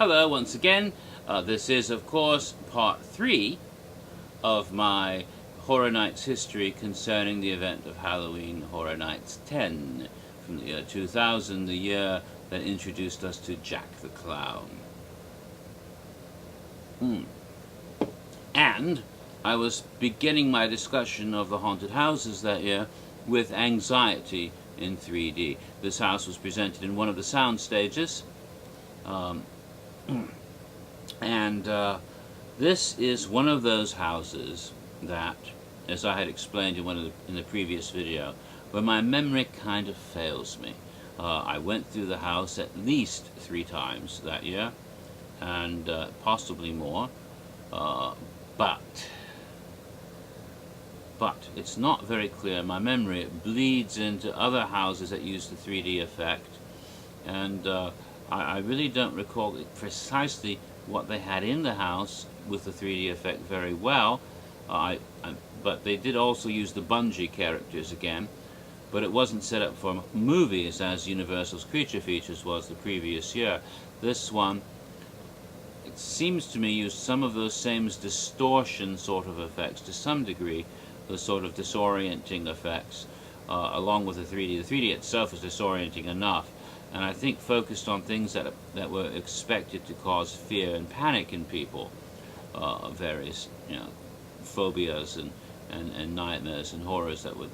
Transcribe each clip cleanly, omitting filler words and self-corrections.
Hello once again. This is, of course, part 3 of my Horror Nights history concerning the event of Halloween Horror Nights 10 from the year 2000, the year that introduced us to Jack the Clown. And I was beginning my discussion of the haunted houses that year with Anxiety in 3D. This house was presented in one of the sound stages. This is one of those houses that, as I had explained in the previous video, where my memory kind of fails me. I went through the house at least 3 times that year, and possibly more, but it's not very clear. My memory bleeds into other houses that use the 3D effect, and I really don't recall precisely what they had in the house with the 3D effect very well. But they did also use the Bungie characters again, but it wasn't set up for movies as Universal's Creature Features was the previous year. This one, it seems to me, used some of those same distortion sort of effects to some degree, the sort of disorienting effects, along with the 3D. The 3D itself is disorienting enough, and I think focused on things that were expected to cause fear and panic in people, various phobias and nightmares and horrors that would,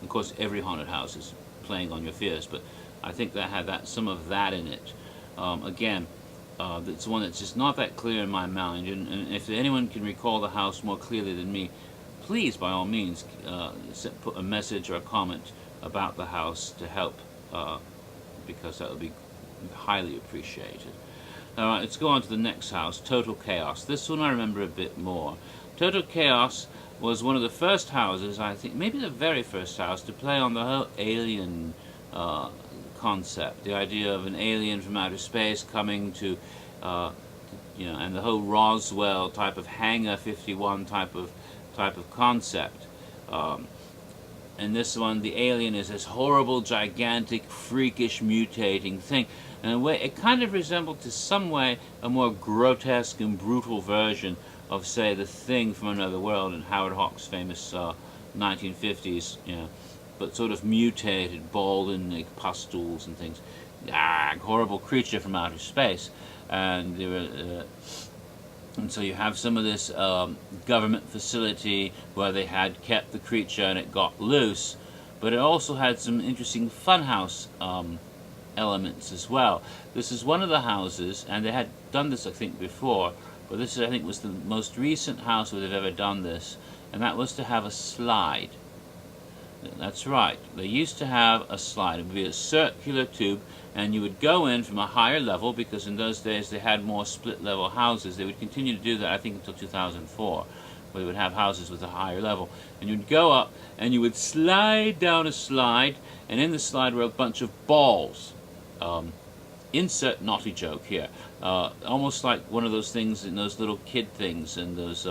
of course every haunted house is playing on your fears, but I think that had some of that in it. Again, it's one that's just not that clear in my mind, and if anyone can recall the house more clearly than me, please, by all means, put a message or a comment about the house to help, because that would be highly appreciated. Alright, let's go on to the next house, Total Chaos. This one I remember a bit more. Total Chaos was one of the first houses, I think, maybe the very first house, to play on the whole alien concept. The idea of an alien from outer space coming to, and the whole Roswell type of Hangar 51 type of concept. And this one, the alien is this horrible, gigantic, freakish, mutating thing. And in a way, it kind of resembled, to some way, a more grotesque and brutal version of, say, The Thing from Another World in Howard Hawks' famous 1950s, but sort of mutated, bald and like pustules and things. Horrible creature from outer space. And there were... And so you have some of this government facility where they had kept the creature and it got loose, but it also had some interesting funhouse elements as well. This is one of the houses, and they had done this I think before, but this I think was the most recent house where they've ever done this, and that was to have a slide. That's right, they used to have a slide. It would be a circular tube, and you would go in from a higher level, because in those days they had more split-level houses. They would continue to do that, I think, until 2004, where they would have houses with a higher level. And you'd go up, and you would slide down a slide, and in the slide were a bunch of balls. Insert naughty joke here. Almost like one of those things in those little kid things and those...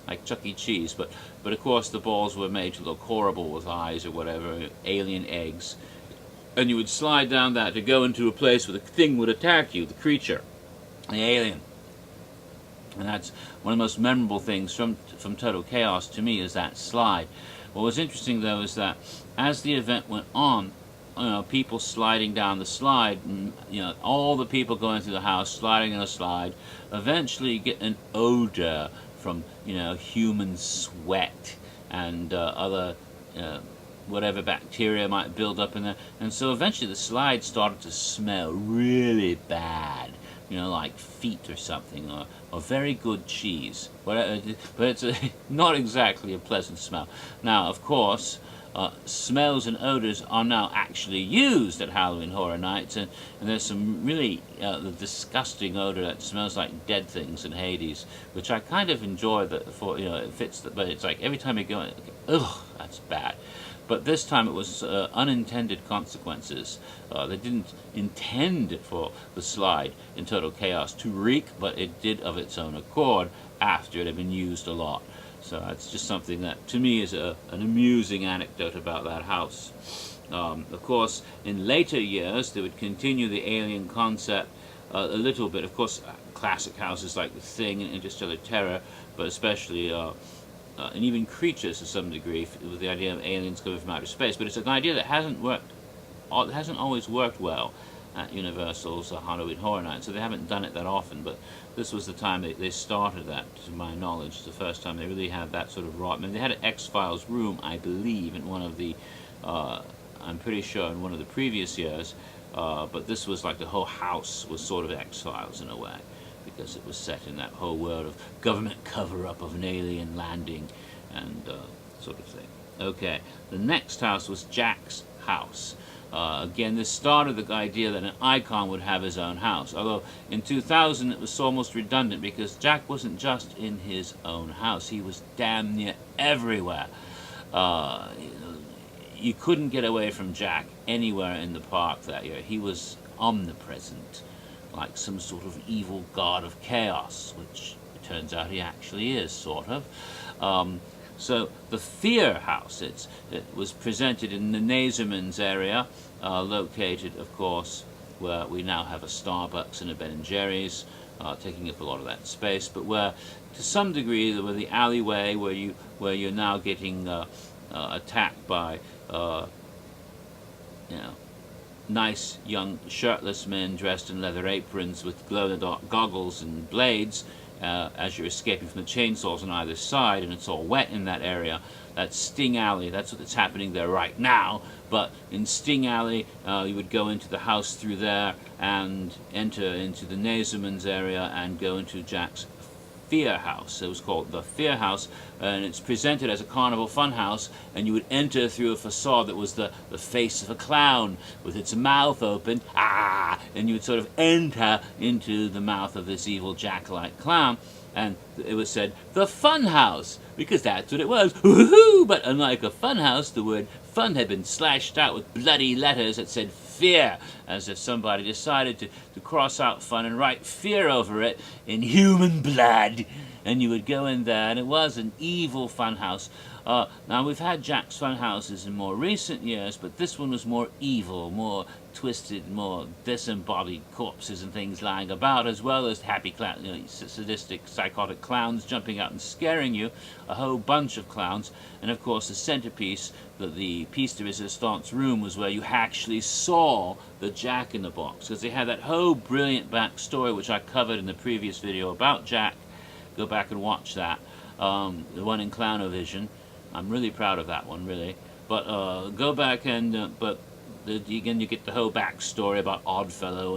like Chuck E. Cheese, but of course the balls were made to look horrible with eyes or whatever, alien eggs. And you would slide down that to go into a place where the thing would attack you, the creature, the alien. And that's one of the most memorable things from Total Chaos to me, is that slide. What was interesting though is that as the event went on, people sliding down the slide, and, all the people going through the house sliding on a slide, eventually you get an odor from human sweat and other whatever bacteria might build up in there, and so eventually the slide started to smell really bad, like feet or something, or very good cheese, whatever. But it's not exactly a pleasant smell. Now, of course, smells and odors are now actually used at Halloween Horror Nights, and there's some really the disgusting odor that smells like dead things in Hades, which I kind of enjoy. It fits. But it's like every time you go, ugh, that's bad. But this time it was unintended consequences. They didn't intend for the slide in Total Chaos to reek, but it did of its own accord after it had been used a lot. So that's just something that, to me, is an amusing anecdote about that house. Of course, in later years, they would continue the alien concept a little bit. Of course, classic houses like The Thing and Interstellar Terror, but especially and even Creatures to some degree, with the idea of aliens coming from outer space. But it's an idea that hasn't always worked well at Universal's Halloween Horror Nights, so they haven't done it that often. But this was the time they started that, to my knowledge. The first time they really had that sort of raw. I mean, they had an X-Files room, I believe, in one of the. I'm pretty sure in one of the previous years, but this was like the whole house was sort of X-Files in a way, because it was set in that whole world of government cover-up of an alien landing and sort of thing. Okay, the next house was Jack's house. Again, this started the idea that an icon would have his own house, although in 2000 it was almost redundant because Jack wasn't just in his own house, he was damn near everywhere. You couldn't get away from Jack anywhere in the park that year. He was omnipresent, like some sort of evil god of chaos, which it turns out he actually is, sort of. So the Fear House, it was presented in the Nazermans area, located, of course, where we now have a Starbucks and a Ben & Jerry's, taking up a lot of that space, but where, to some degree, where the alleyway where you're now getting attacked by, nice young shirtless men dressed in leather aprons with glow-in-the-dark goggles and blades, as you're escaping from the chainsaws on either side, and it's all wet in that area. That's Sting Alley. That's what's happening there right now. But in Sting Alley, you would go into the house through there and enter into the Nazermans area and go into Jack's Fear House. It was called the Fear House, and it's presented as a carnival fun house, and you would enter through a facade that was the face of a clown with its mouth open, and you would sort of enter into the mouth of this evil Jack-like clown, and it was said, the Fun House, because that's what it was. Woohoo! But unlike a fun house, the word fun had been slashed out with bloody letters that said fear, as if somebody decided to cross out fun and write fear over it in human blood. And you would go in there, and it was an evil fun house. Now, we've had Jack's Fun Houses in more recent years, but this one was more evil, more twisted, more disembodied corpses and things lying about, as well as happy sadistic, psychotic clowns jumping out and scaring you, a whole bunch of clowns. And of course the centerpiece, the piece de resistance room, was where you actually saw the Jack-in-the-Box, because they had that whole brilliant backstory which I covered in the previous video about Jack. Go back and watch that, the one in Clownovision. I'm really proud of that one, really. But go back and again, you get the whole backstory about Oddfellow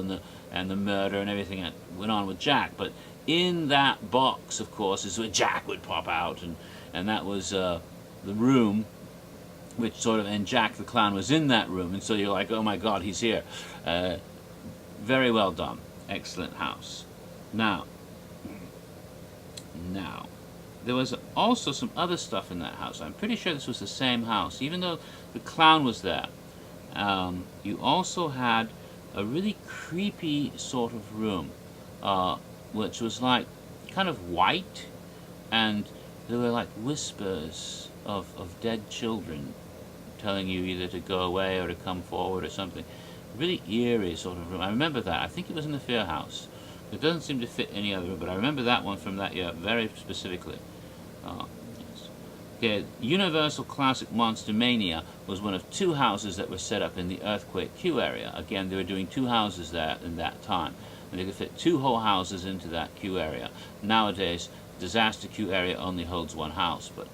and the murder and everything that went on with Jack. But in that box, of course, is where Jack would pop out, and that was the room, which sort of, and Jack the Clown was in that room, and so you're like, oh my God, he's here. Very well done, excellent house. Now, there was also some other stuff in that house. I'm pretty sure this was the same house, even though the clown was there. You also had a really creepy sort of room, which was like kind of white, and there were like whispers of dead children telling you either to go away or to come forward or something. Really eerie sort of room. I remember that. I think it was in the Fear House. It doesn't seem to fit any other room, but I remember that one from that year very specifically. Yes. Okay, Universal Classic Monster Mania was one of two houses that were set up in the Earthquake Q area. Again, they were doing two houses there in that time, and they could fit two whole houses into that Q area. Nowadays, Disaster Q area only holds one house, but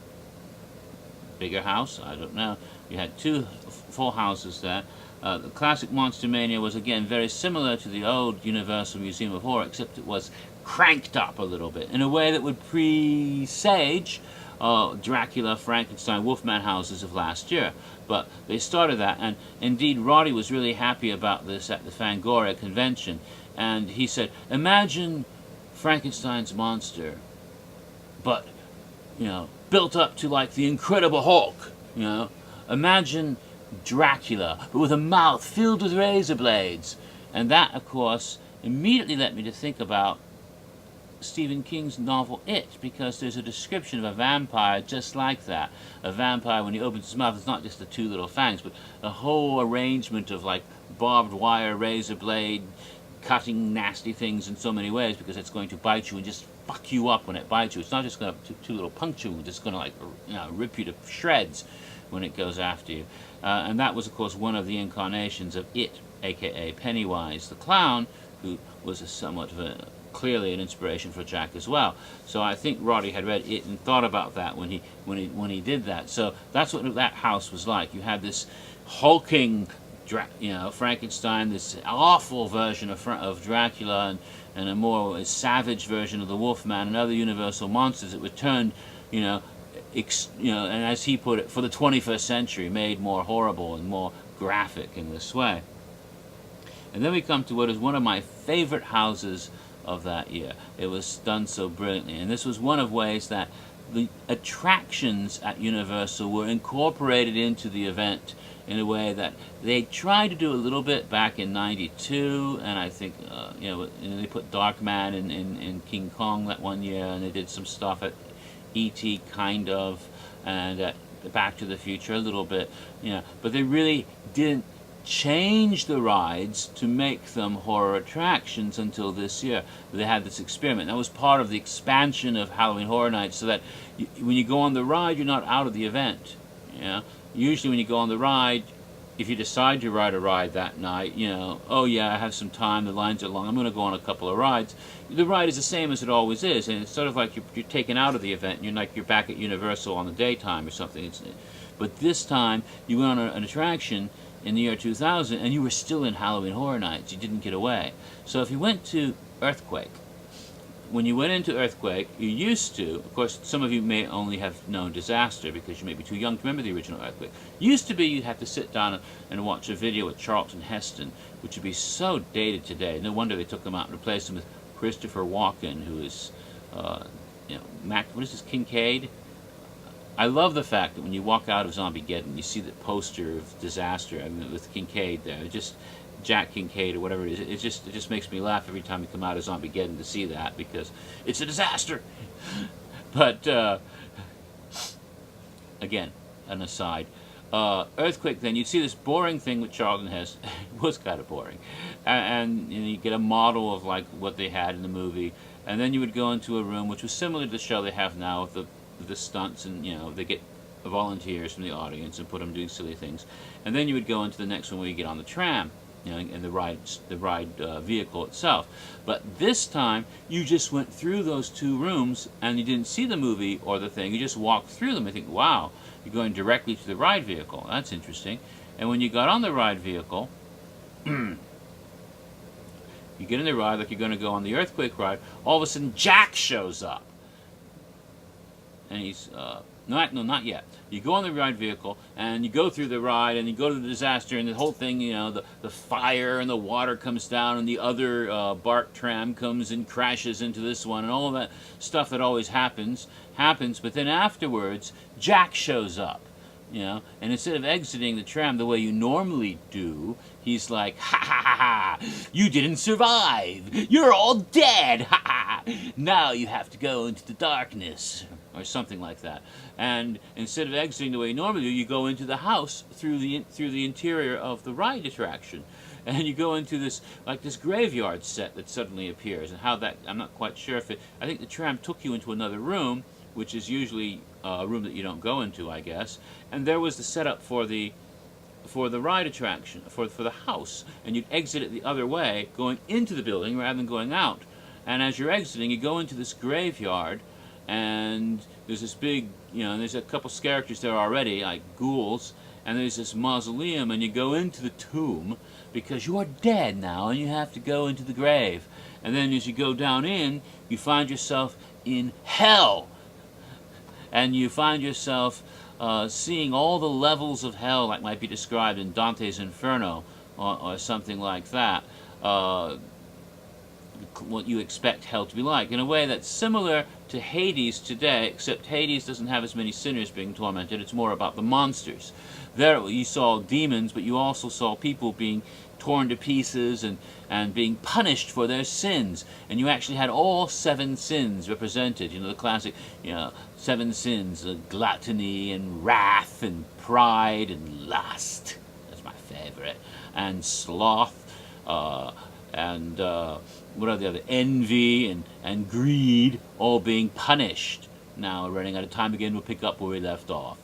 bigger house? I don't know. You had two full houses there. The Classic Monster Mania was, again, very similar to the old Universal Museum of Horror, except it was cranked up a little bit in a way that would presage Dracula, Frankenstein, Wolfman houses of last year. But they started that, and indeed Roddy was really happy about this at the Fangoria convention, and he said, imagine Frankenstein's monster, but, built up to like the Incredible Hulk, Imagine Dracula, but with a mouth filled with razor blades. And that, of course, immediately led me to think about Stephen King's novel It, because there's a description of a vampire just like that. A vampire, when he opens his mouth, it's not just the two little fangs, but a whole arrangement of like barbed wire, razor blade, cutting nasty things in so many ways because it's going to bite you and just fuck you up when it bites you. It's not just going to two little puncture wounds. It's going to, like, rip you to shreds when it goes after you. And that was, of course, one of the incarnations of It, aka Pennywise the clown, who was somewhat of clearly an inspiration for Jack as well. So I think Roddy had read It and thought about that when he did that. So that's what that house was like. You had this hulking, Frankenstein, this awful version of Dracula, and a more savage version of the Wolfman and other Universal monsters that were turned, and as he put it, for the 21st century, made more horrible and more graphic in this way. And then we come to what is one of my favorite houses of that year. It was done so brilliantly, and this was one of ways that the attractions at Universal were incorporated into the event in a way that they tried to do a little bit back in '92, and I think they put Darkman in King Kong that one year, and they did some stuff at E.T. kind of, and at Back to the Future a little bit, but they really didn't change the rides to make them horror attractions until this year. They had this experiment. That was part of the expansion of Halloween Horror Nights, so that when you go on the ride, you're not out of the event. Usually when you go on the ride, if you decide to ride a ride that night, oh yeah, I have some time, the lines are long, I'm going to go on a couple of rides. The ride is the same as it always is, and it's sort of like you're taken out of the event, and you're back at Universal on the daytime or something. But this time, you went on an attraction in the year 2000, and you were still in Halloween Horror Nights. You didn't get away. So if you went to Earthquake, when you went into Earthquake, you used to, of course, some of you may only have known Disaster because you may be too young to remember the original Earthquake. Used to be you'd have to sit down and watch a video with Charlton Heston, which would be so dated today. No wonder they took him out and replaced him with Christopher Walken, who is, what is this, Kincaid? I love the fact that when you walk out of Zombiegeddon, you see the poster of Disaster, with Kincaid there. Just Jack Kincaid or whatever it is. It just makes me laugh every time you come out of Zombiegeddon to see that, because it's a disaster. But again, an aside. Earthquake, then you'd see this boring thing with Charlton Heston. It was kind of boring, and you get a model of like what they had in the movie, and then you would go into a room which was similar to the show they have now with the stunts, and they get volunteers from the audience and put them doing silly things, and then you would go into the next one where you get on the tram, and the ride vehicle itself. But this time you just went through those two rooms and you didn't see the movie or the thing. You just walked through them. I think, wow, you're going directly to the ride vehicle. That's interesting. And when you got on the ride vehicle, you get in the ride like you're going to go on the Earthquake ride. All of a sudden, Jack shows up. And he's, not yet. You go on the ride vehicle, and you go through the ride, and you go to the Disaster, and the whole thing, the fire and the water comes down, and the other BART tram comes and crashes into this one, and all of that stuff that always happens, but then afterwards, Jack shows up, and instead of exiting the tram the way you normally do, he's like, ha ha ha ha, you didn't survive, you're all dead, ha ha, now you have to go into the darkness, or something like that. And instead of exiting the way you normally do, you go into the house through the interior of the ride attraction, and you go into this graveyard set that suddenly appears. And how that, I'm not quite sure if I think the tram took you into another room, which is usually a room that you don't go into, I guess. And there was the setup for the ride attraction, for the house, and you'd exit it the other way, going into the building rather than going out. And as you're exiting, you go into this graveyard, and there's this big, there's a couple characters there already, like ghouls, and there's this mausoleum, and you go into the tomb, because you're dead now, and you have to go into the grave. And then as you go down in, you find yourself in hell, and you find yourself seeing all the levels of hell that might be described in Dante's Inferno, or something like that. What you expect hell to be like, in a way that's similar to Hades today, except Hades doesn't have as many sinners being tormented. It's more about the monsters. There you saw demons, but you also saw people being torn to pieces and being punished for their sins. And you actually had all 7 sins represented. The classic, 7 sins, gluttony and wrath and pride and lust. That's my favorite. And sloth, and what are the other, envy and greed, all being punished. Now we're running out of time again. We'll pick up where we left off.